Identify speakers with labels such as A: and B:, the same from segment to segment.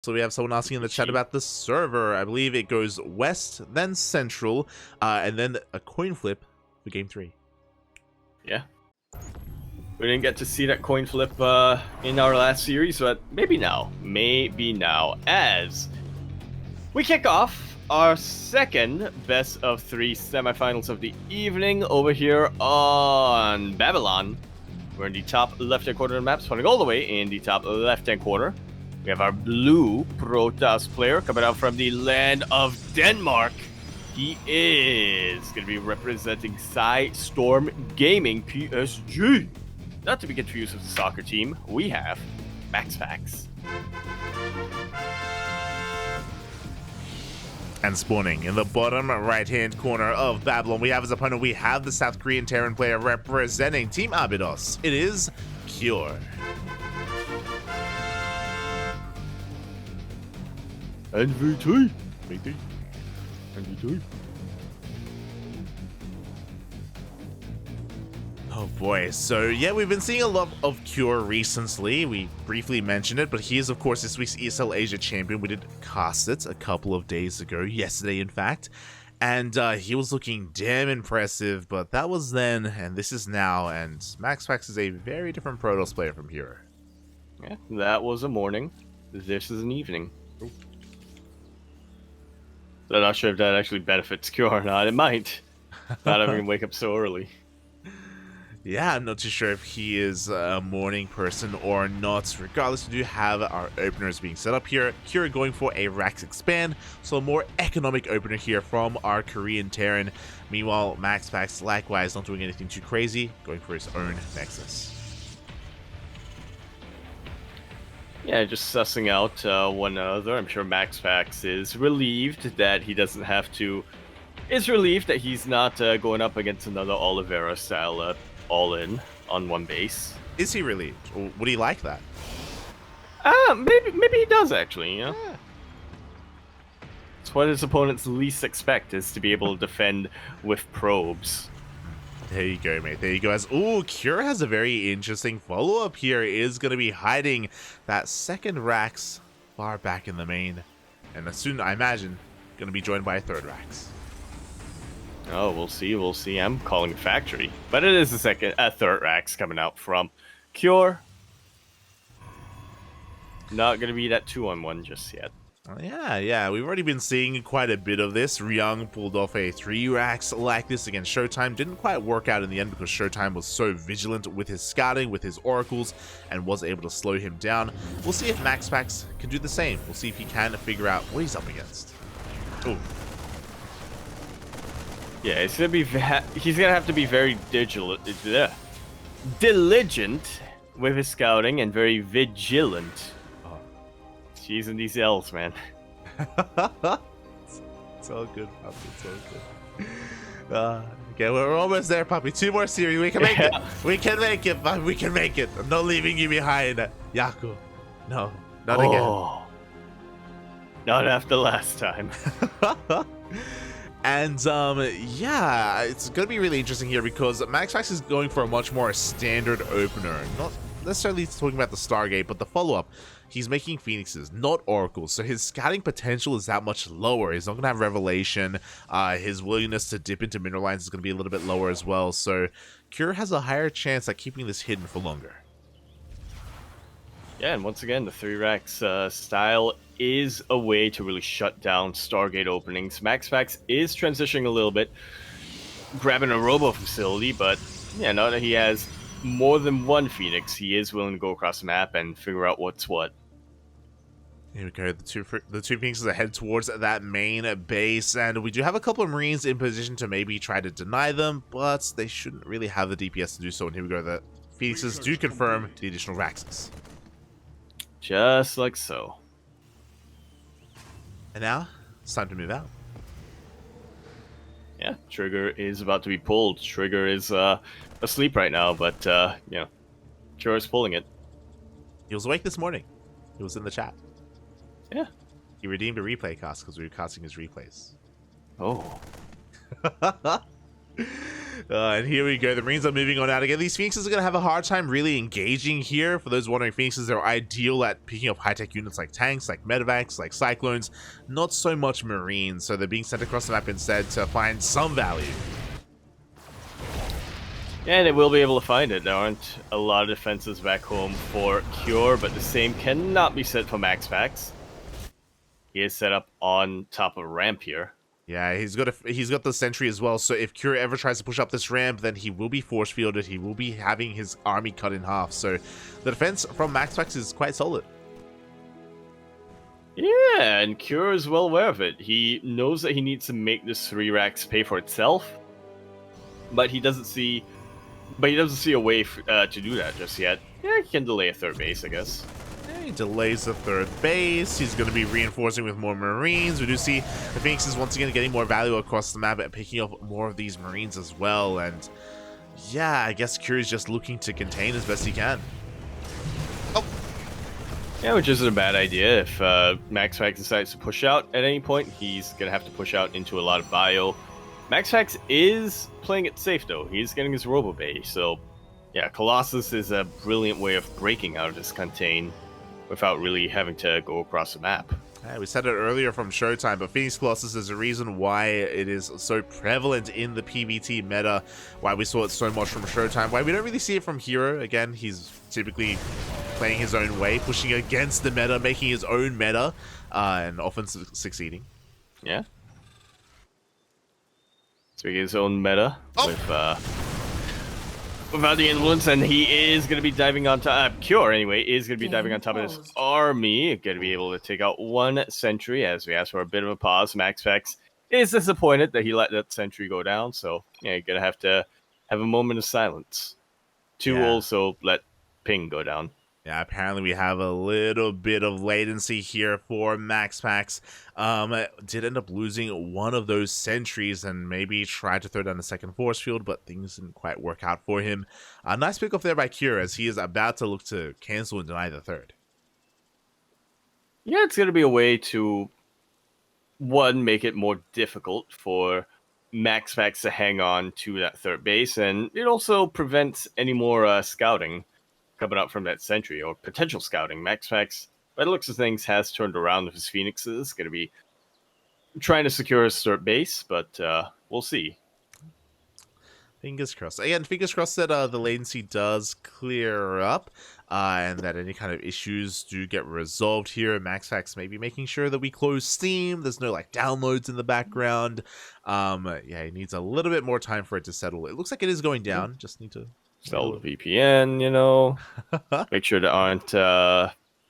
A: So we have someone asking in the chat about the server. I believe it goes west, then central, and then a coin flip for game 3.
B: Yeah. We didn't get to see that coin flip in our last series, but maybe now. Maybe now. As we kick off our second best of 3 semifinals of the evening over here on Babylon. We're in the top left-hand corner of the map, spawning all the way in the top left-hand corner. We have our blue Protoss player coming out from the land of Denmark. He is going to be representing Storm Gaming PSG. Not to be confused with the soccer team, we have MaxPax.
A: And spawning in the bottom right-hand corner of Babylon, we have as opponent, we have the South Korean Terran player representing Team Abydos. It is Cure.
B: NVT. NVT.
A: Oh boy, so yeah, we've been seeing a lot of Cure recently. We briefly mentioned it, but he is of course this week's ESL Asia champion. We did cast it a couple of days ago, yesterday in fact, and he was looking damn impressive, but that was then, and this is now, and MaxPax is a very different Protoss player from here.
B: Yeah, that was a morning. This is an evening. Ooh. I'm not sure if that actually benefits Cure or not. It might. Not having to wake up so early.
A: Yeah, I'm not too sure if he is a morning person or not. Regardless, we do have our openers being set up here. Cure going for a Rax expand, so a more economic opener here from our Korean Terran. Meanwhile, MaxPax likewise not doing anything too crazy, going for his own Nexus.
B: Yeah, just sussing out one another. I'm sure MaxPax is relieved that he doesn't have to... Is relieved that he's not going up against another Oliveira style all-in on one base.
A: Is he relieved? Or would he like that?
B: Maybe he does actually, you know? Yeah. It's what his opponents least expect, is to be able to defend with probes.
A: There you go, mate. There you go. As Cure has a very interesting follow-up here. Is going to be hiding that second Rax far back in the main. And soon, I imagine, going to be joined by a third Rax.
B: Oh, we'll see. We'll see. I'm calling factory. But it is a third Rax coming out from Cure. Not going to be that 2-on-1 just yet.
A: Yeah, we've already been seeing quite a bit of this. Ryung pulled off a 3 Rax like this against Showtime. Didn't quite work out in the end because Showtime was so vigilant with his scouting, with his oracles, and was able to slow him down. We'll see if MaxPax can do the same. We'll see if he can figure out what he's up against. Ooh.
B: Yeah, it's gonna be. He's gonna have to be very diligent with his scouting and very vigilant. She's in these L's, man.
A: It's all good, Puppy. It's all good. Okay, we're almost there, Puppy. 2 more series. We can make it. We can make it, Puppy. We can make it. I'm not leaving you behind, Yaku. No, not again.
B: Not after last time.
A: And yeah, it's gonna be really interesting here because MaxPax is going for a much more standard opener. Not necessarily talking about the Stargate, but the follow-up. He's making Phoenixes, not Oracles, so his scouting potential is that much lower. He's not going to have Revelation. His willingness to dip into mineral lines is going to be a little bit lower as well, so Cure has a higher chance at keeping this hidden for longer.
B: Yeah, and once again, the 3 Rax style is a way to really shut down Stargate openings. MaxPax is transitioning a little bit, grabbing a robo facility, but yeah, now that he has more than one Phoenix, he is willing to go across the map and figure out what's what.
A: Here we go, the two Phoenixes are head towards that main base, and we do have a couple of Marines in position to maybe try to deny them, but they shouldn't really have the DPS to do so, and here we go, the Phoenixes do confirm the additional Raxes.
B: Just like so.
A: And now, it's time to move out.
B: Yeah, Trigger is about to be pulled. Trigger is asleep right now, but, you know, Cure is pulling it.
A: He was awake this morning. He was in the chat.
B: Yeah.
A: He redeemed a replay cost because we were casting his replays.
B: Oh.
A: And here we go. The Marines are moving on out again. These Phoenixes are going to have a hard time really engaging here. For those wondering, Phoenixes are ideal at picking up high-tech units like tanks, like medevacs, like cyclones. Not so much Marines, so they're being sent across the map instead to find some value.
B: And they will be able to find it. There aren't a lot of defenses back home for Cure, but the same cannot be said for MaxPax. He is set up on top of a ramp here.
A: Yeah, he's got the sentry as well, so if Cure ever tries to push up this ramp, then he will be force fielded, he will be having his army cut in half, so the defense from MaxPax is quite solid.
B: Yeah, and Cure is well aware of it. He knows that he needs to make this 3 racks pay for itself, but he doesn't see a way to do that just yet. Yeah, he can delay a 3rd base, I guess.
A: He delays the 3rd base. He's going to be reinforcing with more Marines. We do see the Phoenixes once again getting more value across the map and picking up more of these Marines as well. And yeah, I guess Cure is just looking to contain as best he can. Oh.
B: Yeah, which isn't a bad idea. If MaxPax decides to push out at any point, he's going to have to push out into a lot of bio. MaxPax is playing it safe, though. He's getting his Robo Bay, so yeah, Colossus is a brilliant way of breaking out of this contain without really having to go across the map.
A: Yeah, we said it earlier from Showtime, but Phoenix Colossus is a reason why it is so prevalent in the PvT meta, why we saw it so much from Showtime, why we don't really see it from Hero. Again, he's typically playing his own way, pushing against the meta, making his own meta, and often succeeding.
B: Yeah. Speaking of his own meta, without the influence, and he is going to be diving on top. Cure, anyway, is going to be diving on top of his army. Going to be able to take out 1 sentry as we ask for a bit of a pause. MaxPax is disappointed that he let that sentry go down, so yeah, you're going to have a moment of silence to also let ping go down.
A: Yeah, apparently we have a little bit of latency here for MaxPax. Did end up losing one of those sentries and maybe tried to throw down a second force field, but things didn't quite work out for him. A nice pick off there by Cure as he is about to look to cancel and deny the 3rd.
B: Yeah, it's going to be a way to, one, make it more difficult for MaxPax to hang on to that 3rd base, and it also prevents any more scouting coming out from that sentry, or potential scouting. MaxPax, by the looks of things, has turned around with his Phoenixes. Going to be trying to secure his 3rd base, but we'll see.
A: Fingers crossed. Again, fingers crossed that the latency does clear up, and that any kind of issues do get resolved here. MaxPax maybe making sure that we close Steam. There's no like downloads in the background. Yeah, he needs a little bit more time for it to settle. It looks like it is going down. Just need to
B: sell the VPN, you know. Make sure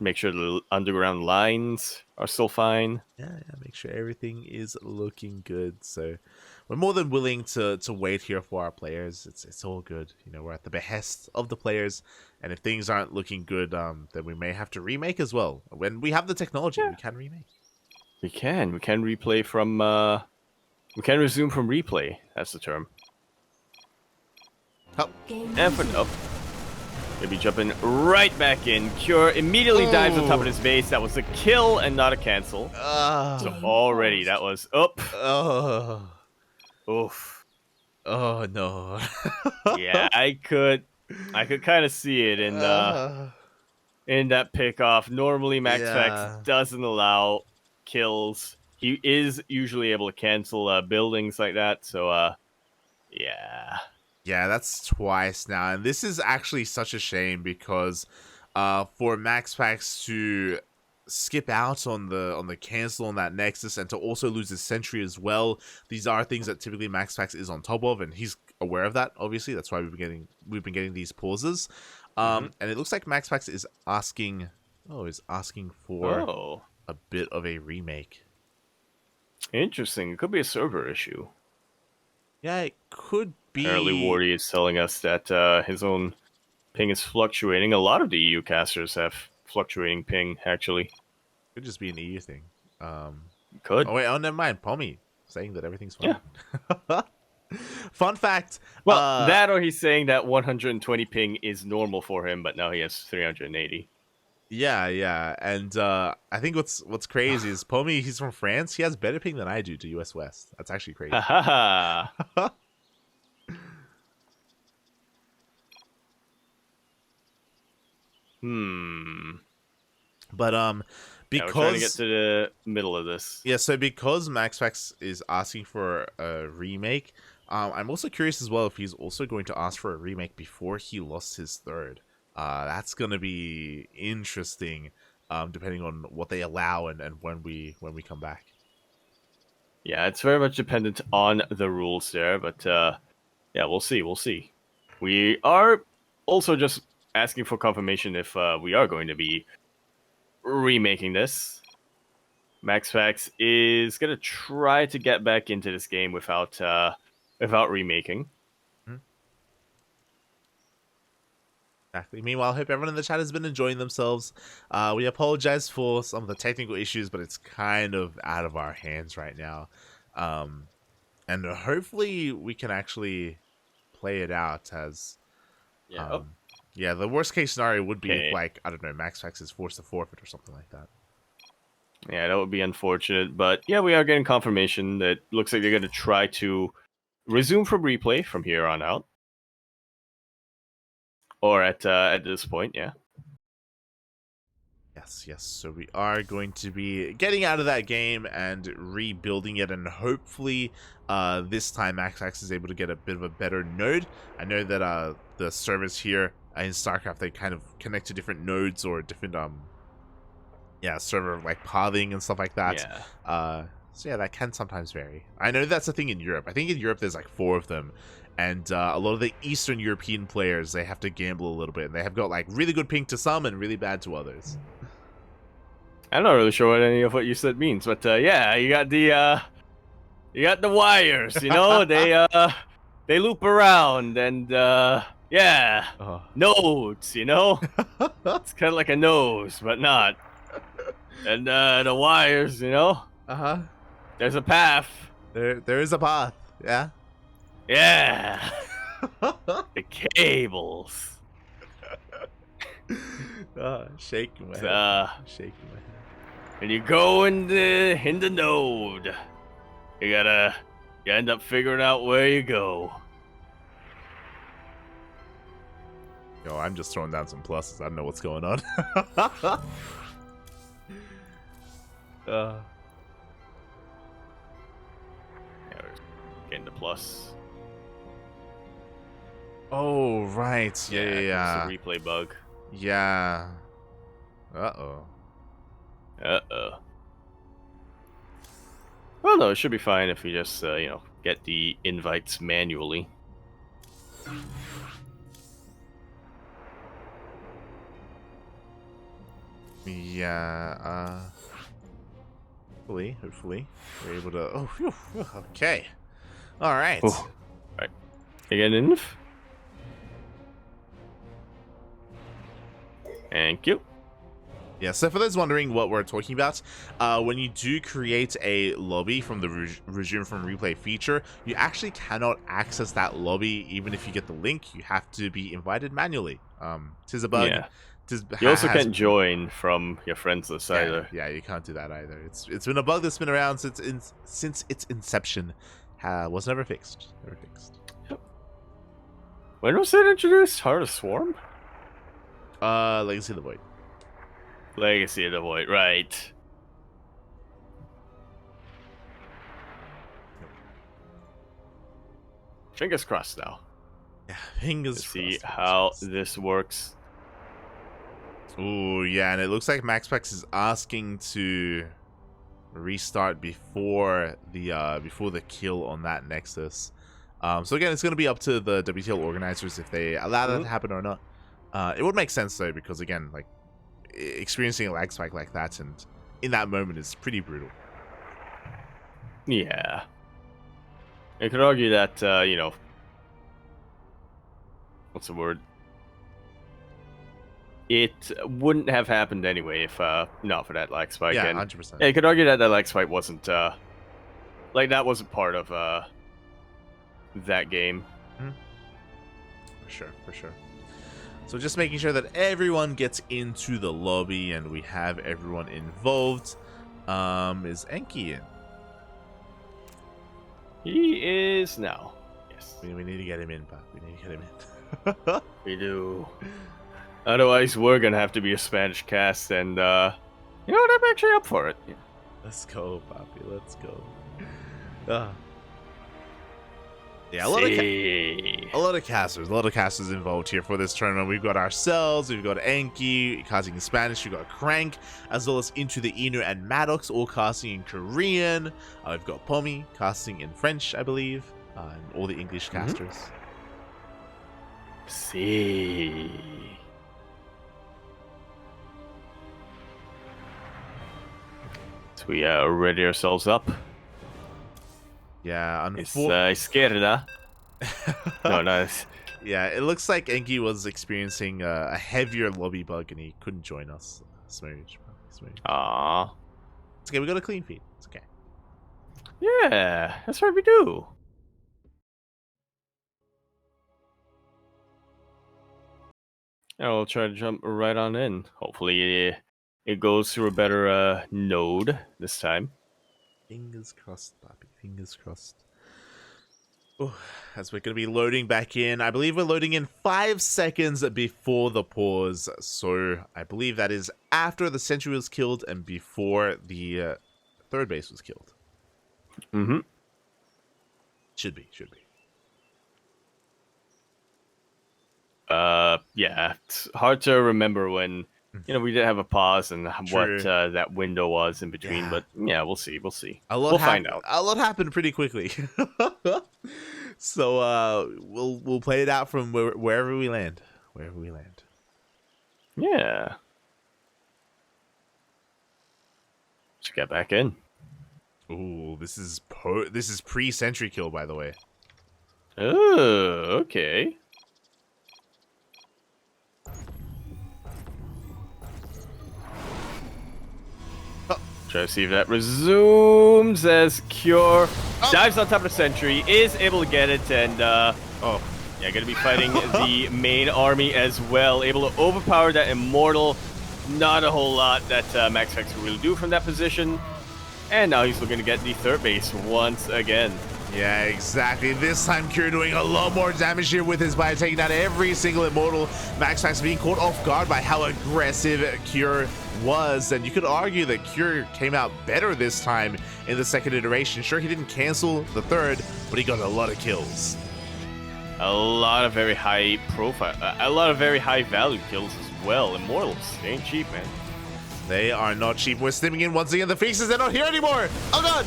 B: make sure the underground lines are still fine.
A: Yeah, make sure everything is looking good. So we're more than willing to wait here for our players. It's all good. You know, we're at the behest of the players, and if things aren't looking good, then we may have to remake as well. When we have the technology, we can remake.
B: We can replay from we can resume from replay. That's the term. And for nope. Maybe jumping right back in. Cure immediately dives on top of his base. That was a kill and not a cancel. So already that was up. Oof.
A: Oh no.
B: Yeah, I could kind of see it in that pickoff. Normally MaxPax doesn't allow kills. He is usually able to cancel buildings like that. So yeah.
A: Yeah, that's twice now, and this is actually such a shame because for MaxPax to skip out on the cancel on that Nexus and to also lose his sentry as well, these are things that typically MaxPax is on top of, and he's aware of that. Obviously, that's why we've been getting these pauses, and it looks like MaxPax is asking for a bit of a remake.
B: Interesting. It could be a server issue.
A: Yeah, it could be.
B: Apparently, Wardy is telling us that his own ping is fluctuating. A lot of the EU casters have fluctuating ping, actually.
A: Could just be an EU thing.
B: Could.
A: Oh, wait. Oh, never mind. Pommy saying that everything's fine. Yeah. Fun fact.
B: Well, that or he's saying that 120 ping is normal for him, but now he has 380.
A: Yeah. And I think what's crazy is Pommy, he's from France. He has better ping than I do to US West. That's actually crazy. But
B: Yeah, we're trying to get
A: because
B: to the middle of this.
A: yeah, so because MaxPax is asking for a remake, I'm also curious as well if he's also going to ask for a remake before he lost his third. That's gonna be interesting, depending on what they allow and when we come back.
B: Yeah, it's very much dependent on the rules there, but yeah, we'll see. We'll see. We are also just asking for confirmation if we are going to be remaking this. MaxPax is gonna try to get back into this game without remaking.
A: Mhm. Exactly. Meanwhile, I hope everyone in the chat has been enjoying themselves. We apologize for some of the technical issues, but it's kind of out of our hands right now. Um, and hopefully we can actually play it out as
B: Yeah. Oh,
A: um yeah, the worst case scenario would be if,
B: okay.
A: like, I don't know, MaxPax is forced to forfeit or something like that.
B: Yeah, that would be unfortunate, but yeah, we are getting confirmation that looks like they're gonna try to resume from replay from here on out, or at this point. Yeah.
A: Yes, so we are going to be getting out of that game and rebuilding it, and hopefully this time MaxPax is able to get a bit of a better node. I know that the servers here in StarCraft, they kind of connect to different nodes or different server like pathing and stuff like that.
B: Yeah.
A: So yeah, that can sometimes vary. I know that's a thing in Europe. I think in Europe there's like 4 of them, and a lot of the Eastern European players, they have to gamble a little bit, and they have got like really good ping to some and really bad to others.
B: I'm not really sure what any of what you said means, but yeah, you got the wires. You know, they loop around and yeah,
A: Oh.
B: nodes. You know, it's kind of like a nose, but not. And the wires. You know,
A: Uh-huh.
B: there's a path.
A: There is a path. Yeah.
B: Yeah, the cables.
A: Shaking my head.
B: Uh,
A: Shaking my head.
B: and you go in the node. You end up figuring out where you go.
A: Yo, I'm just throwing down some pluses. I don't know what's going on.
B: Yeah, we're getting the plus.
A: Oh, right. Yeah.
B: It's a replay bug.
A: Yeah. Uh-oh.
B: Well, no, it should be fine if we just, get the invites manually.
A: Yeah, hopefully, we're able to... Oh, phew, okay. All right.
B: Right. Again, inf. Thank you.
A: Yeah, so for those wondering what we're talking about, when you do create a lobby from the resume from replay feature, you actually cannot access that lobby even if you get the link. You have to be invited manually. Tis a bug.
B: Yeah. You also can't join from your friends list either.
A: Yeah, you can't do that either. It's been a bug that's been around since its inception. Was never fixed. Never fixed.
B: When was it introduced? Heart of Swarm?
A: Legacy of the Void.
B: Legacy of the Void, right. Fingers crossed now.
A: Yeah, fingers
B: to see
A: crossed.
B: how this works.
A: Ooh, yeah, and it looks like MaxPax is asking to restart before the kill on that Nexus. So again, it's going to be up to the WTL organizers if they allow that to happen or not. It would make sense though, because again, like, experiencing a lag spike like that and in that moment is pretty brutal.
B: Yeah. I could argue that, what's the word? It wouldn't have happened anyway if not for that lag spike.
A: Yeah,
B: and
A: 100%.
B: Yeah, you could argue that that lag spike wasn't that wasn't part of that game.
A: For sure. So just making sure that everyone gets into the lobby and we have everyone involved. Is Enki in?
B: He is now. Yes.
A: We need to get him in, but we need to get him in.
B: We do. Otherwise, we're gonna have to be a Spanish cast, and you know what? I'm actually up for it. Yeah.
A: Let's go, Papi. Let's go. Ah. Yeah,
B: See.
A: a lot of casters involved here for this tournament. We've got ourselves, we've got Enki casting in Spanish, we've got Crank, as well as Into the Inu and Maddox all casting in Korean. We've got Pomi casting in French, I believe, and all the English casters.
B: See. So we ready ourselves up.
A: Yeah,
B: Izquierda. No, nice.
A: Yeah, it looks like Enki was experiencing a heavier lobby bug and he couldn't join us. Smooch.
B: Aww.
A: It's okay, we got a clean feed. It's okay.
B: Yeah, that's what we do. And we'll try to jump right on in. Hopefully it goes through a better node this time.
A: Fingers crossed, Papi. Fingers crossed. Oh, as we're going to be loading back in. I believe we're loading in 5 seconds before the pause. So I believe that is after the sentry was killed and before the third base was killed.
B: Mm-hmm.
A: Should be.
B: Yeah, it's hard to remember when, we did have a pause and
A: True.
B: what that window was in between,
A: Yeah.
B: but yeah, we'll see.
A: We'll
B: find out.
A: A lot happened pretty quickly. So we'll play it out from wherever we land.
B: Yeah. Let's get back in.
A: Ooh, this is pre-sentry kill, by the way.
B: Oh, okay. Try to see if that resumes as Cure dives on top of the sentry, is able to get it, and yeah, gonna be fighting the main army as well. Able to overpower that Immortal. Not a whole lot that MaxPax can really do from that position. And now he's looking to get the third base once again.
A: Yeah, exactly. This time Cure doing a lot more damage here with his bio, taking out every single Immortal. MaxPax being caught off guard by how aggressive Cure was, and you could argue that Cure came out better this time in the second iteration. Sure, he didn't cancel the third, but he got a lot of kills.
B: A lot of very high profile, a lot of very high value kills as well. Immortals, they ain't cheap, man.
A: They are not cheap. We're stimming in once again. The Phoenixes, they're not here anymore. Oh god!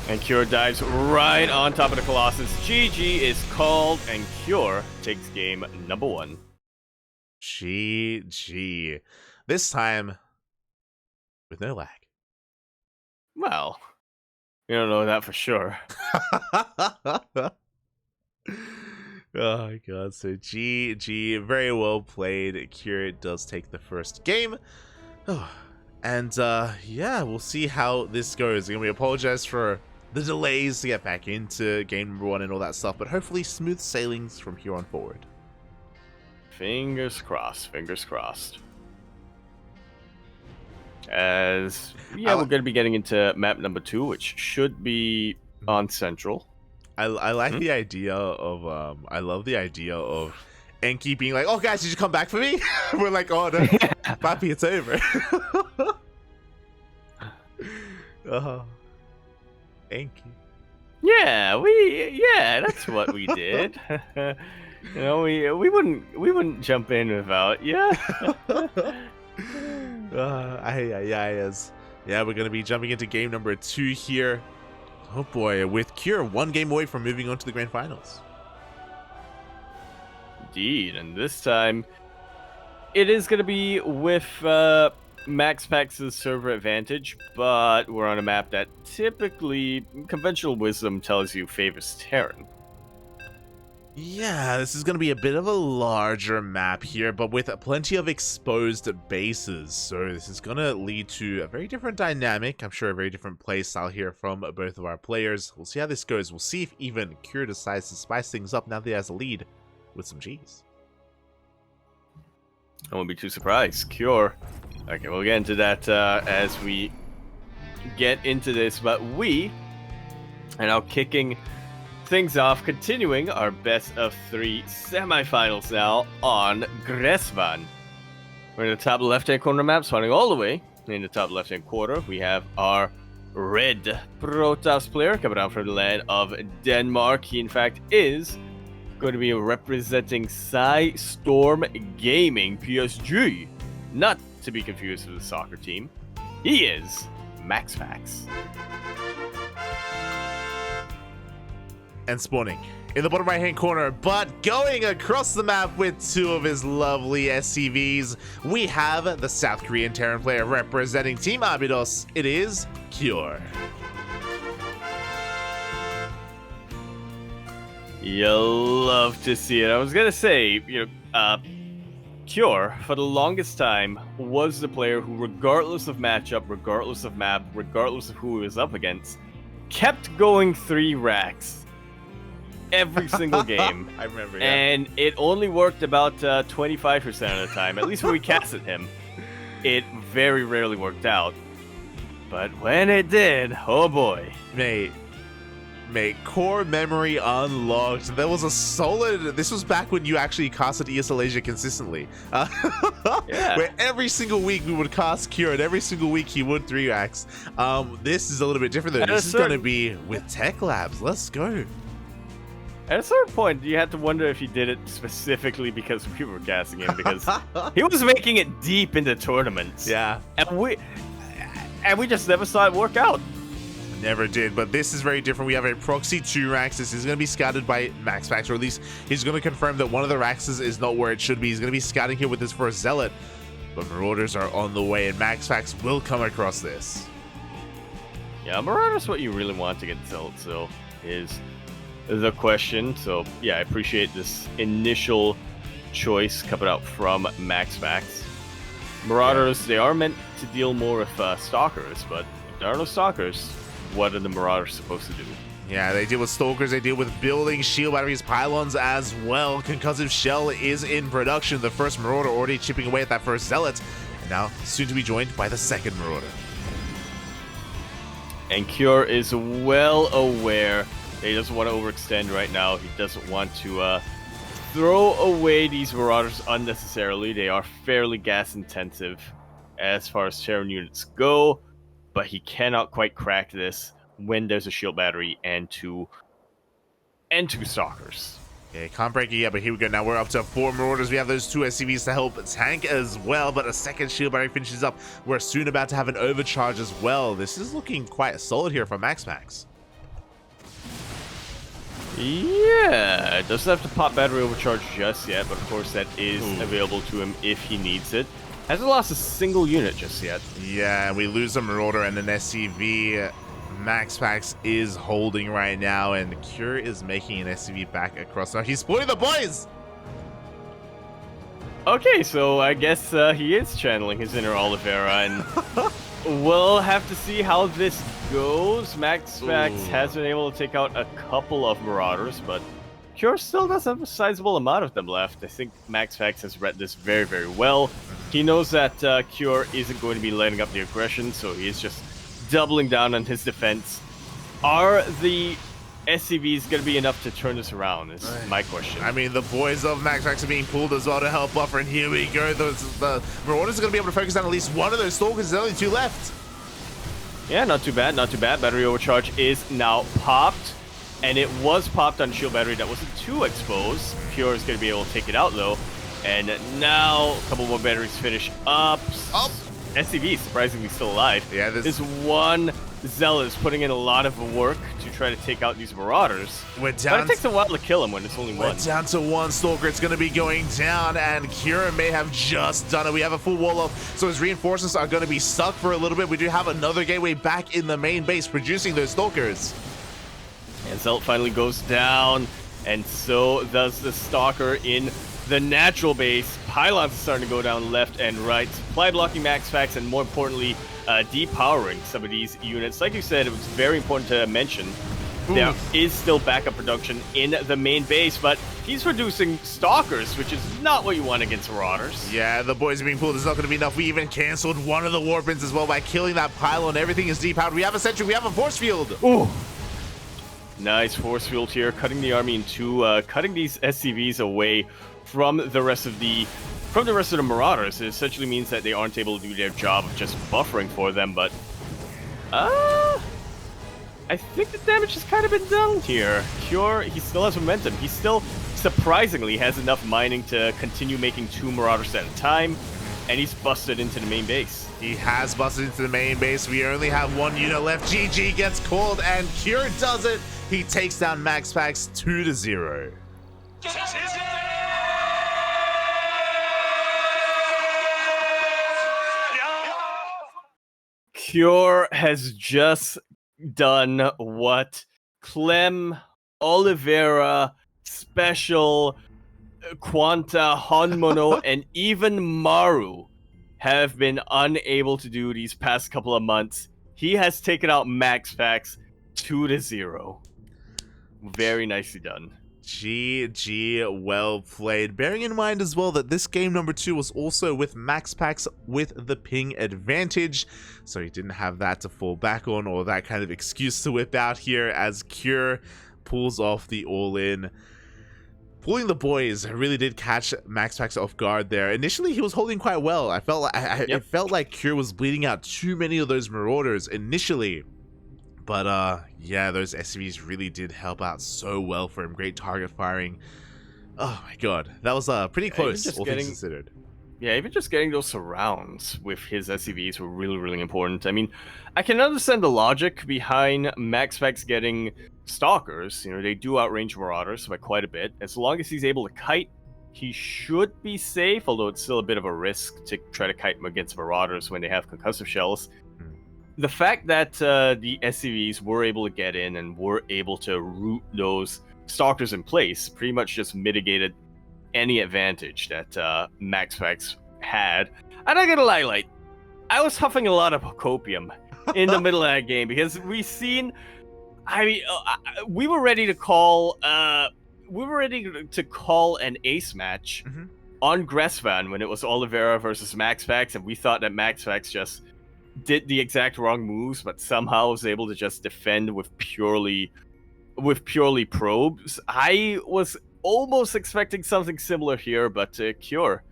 B: And Cure dives right on top of the Colossus. GG is called, and Cure takes game number 1.
A: GG. This time, with no lag.
B: Well, we don't know that for sure.
A: Oh my god, so GG, very well played. Cure does take the first game. Oh, and yeah, we'll see how this goes. Again, we apologize for the delays to get back into game number 1 and all that stuff, but hopefully smooth sailings from here on forward.
B: Fingers crossed, fingers crossed. As yeah, we're going to be getting into map number 2, which should be on Central.
A: I like the idea of I love the idea of Enki being like, "Oh guys, did you come back for me?" We're like, "Oh no, Papi, it's over." Enki.
B: Yeah, that's what we did. You know, we wouldn't jump in without
A: Yes. Yeah, we're gonna be jumping into game number 2 here. Oh boy, with Cure 1 game away from moving on to the grand finals.
B: Indeed, and this time it is going to be with MaxPax's server advantage, but we're on a map that typically conventional wisdom tells you favors Terran.
A: Yeah, this is going to be a bit of a larger map here, but with plenty of exposed bases. So this is going to lead to a very different dynamic. I'm sure a very different play style here from both of our players. We'll see how this goes. We'll see if even Cure decides to spice things up now that he has a lead with some G's.
B: I won't be too surprised. Cure. Okay, we'll get into that as we get into this, but we are now kicking things off, continuing our best of 3 semifinals now on Gresvan. We're in the top left-hand corner of the map, spawning all the way in the top left-hand quarter. We have our red Protoss player coming out from the land of Denmark. He, in fact, is going to be representing Storm Gaming PSG, not to be confused with the soccer team. He is MaxPax.
A: And spawning in the bottom right hand corner, but going across the map with 2 of his lovely SCVs, we have the South Korean Terran player representing Team Abydos. It is Cure.
B: You'll love to see it. I was gonna say, Cure, for the longest time, was the player who, regardless of matchup, regardless of map, regardless of who he was up against, kept going 3 racks every single game.
A: I remember, yeah.
B: And it only worked about 25% of the time, at least when we casted him. It very rarely worked out. But when it did, oh boy.
A: Mate, core memory unlocked. There was a solid. This was back when you actually casted ESL Asia consistently.
B: Yeah.
A: Where every single week we would cast Cure, and every single week he would 3 racks. This is a little bit different though. This is going to be with Tech Labs. Let's go.
B: At a certain point, you had to wonder if he did it specifically because people were casting him, because he was making it deep into tournaments.
A: Yeah.
B: And we just never saw it work out.
A: Never did, but this is very different. We have a proxy 2 racks. This is going to be scouted by MaxPax, or at least he's going to confirm that one of the racks is not where it should be. He's going to be scouting here with this for a Zealot, but Marauders are on the way, and MaxPax will come across this.
B: Yeah, Marauders what you really want to get Zealot, so is the question. So yeah, I appreciate this initial choice coming out from MaxPax. Marauders, They are meant to deal more with Stalkers, but if there are no Stalkers, what are the Marauders supposed to do?
A: Yeah, they deal with Stalkers, they deal with building shield batteries, pylons as well. Concussive Shell is in production. The first Marauder already chipping away at that first Zealot, and now soon to be joined by the second Marauder.
B: And Cure is well aware that he doesn't want to overextend right now. He doesn't want to throw away these Marauders unnecessarily. They are fairly gas intensive as far as Terran units go, but he cannot quite crack this when there's a shield battery and two Stalkers.
A: Yeah, can't break it yet, but here we go. Now we're up to 4 Marauders. We have those 2 SCVs to help tank as well, but a second shield battery finishes up. We're soon about to have an overcharge as well. This is looking quite solid here from MaxPax.
B: Yeah, it doesn't have to pop battery overcharge just yet, but of course that is available to him if he needs it. Hasn't lost a single unit just yet. Yeah,
A: we lose a Marauder and an SCV. MaxPax is holding right now, and Cure is making an SCV back across. Now he's spawning the boys!
B: Okay, so I guess he is channeling his inner Oliveira, and we'll have to see how this goes. MaxPax has been able to take out a couple of Marauders, but Cure still does have a sizable amount of them left. I think MaxPax has read this very, very well. He knows that Cure isn't going to be letting up the aggression, so he is just doubling down on his defense. Are the SCVs going to be enough to turn this around is my question.
A: I mean, the boys of MaxPax are being pulled as well to help buffer, and here we go. The Marauders are going to be able to focus on at least one of those Stalkers. There's only 2 left.
B: Yeah, not too bad, not too bad. Battery overcharge is now popped, and it was popped on shield battery that wasn't too exposed. Cure is going to be able to take it out, though. And now, a couple more batteries finish up. SCV surprisingly still alive.
A: Yeah,
B: this one Zealot is putting in a lot of work to try to take out these Marauders.
A: We're down.
B: But it takes a while to kill him when it's only one.
A: We're down to 1 Stalker. It's going to be going down, and Cure may have just done it. We have a full wall up, so his reinforcements are going to be stuck for a little bit. We do have another gateway back in the main base producing those Stalkers.
B: And Zealot finally goes down, and so does the Stalker in the natural base. Pylons are starting to go down left and right, supply blocking MaxPax, and more importantly, depowering some of these units. Like you said, it was very important to mention there is still backup production in the main base, but he's reducing Stalkers, which is not what you want against Marauders.
A: Yeah, the boys are being pulled. It's not going to be enough. We even canceled one of the Warpins as well by killing that pylon. Everything is depowered. We have a sentry. We have a force field.
B: Ooh. Nice force field here, cutting the army in two, cutting these SCVs away from the rest of the Marauders. It essentially means that they aren't able to do their job of just buffering for them, but I think the damage has kind of been done here. Cure, he still has momentum. He still surprisingly has enough mining to continue making 2 Marauders at a time, and he's busted into the main base.
A: He has busted into the main base. We only have 1 unit left. GG gets called, and Cure does it. He takes down MaxPax 2-0.
B: Cure has just done what Clem, Oliveira, Special, Quanta, Honmono, and even Maru have been unable to do these past couple of months. He has taken out MaxPax 2-0. Very nicely done.
A: GG, well played. Bearing in mind as well that this game number 2 was also with MaxPax with the ping advantage, so he didn't have that to fall back on or that kind of excuse to whip out here as Cure pulls off the all-in. Pulling the boys really did catch MaxPax off guard there. Initially, he was holding quite well. I felt like it felt like Cure was bleeding out too many of those Marauders initially. But yeah, those SCVs really did help out so well for him. Great target firing. Oh my god, that was pretty close, all things considered.
B: Yeah, even just getting those surrounds with his SCVs were really, really important. I mean, I can understand the logic behind MaxPax getting Stalkers. You know, they do outrange Marauders by quite a bit. As long as he's able to kite, he should be safe, although it's still a bit of a risk to try to kite him against Marauders when they have concussive shells. The fact that the SCVs were able to get in and were able to root those Stalkers in place pretty much just mitigated any advantage that MaxPax had. I'm not gonna lie, like, I was huffing a lot of copium in the middle of that game because we were ready to call an ace match on Gressvan when it was Oliveira versus MaxPax, and we thought that MaxPax just did the exact wrong moves, but somehow was able to just defend with purely probes. I was almost expecting something similar here, but Cure,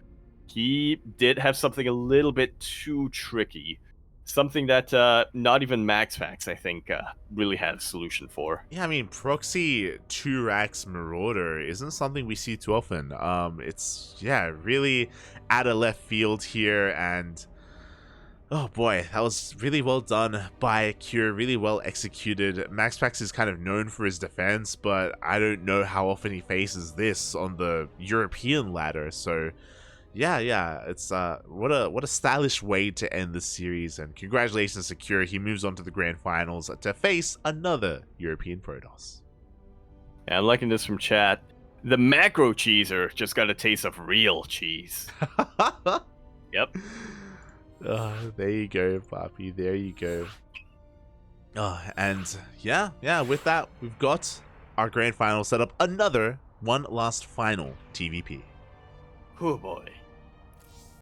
B: he did have something a little bit too tricky. Something that not even MaxPax, I think, really had a solution for.
A: Yeah, I mean, proxy 2-racks Marauder isn't something we see too often. It's, yeah, really out of left field here, and oh boy, that was really well done by Cure, really well executed. MaxPax is kind of known for his defense, but I don't know how often he faces this on the European ladder, so yeah, it's what a stylish way to end the series, and congratulations to Cure. He moves on to the grand finals to face another European Protoss.
B: Yeah, I'm liking this from chat. The macro cheeser just got a taste of real cheese. Yep.
A: There you go, Poppy. There you go. And yeah, with that, we've got our grand final set up. One last final TVP.
B: Oh boy.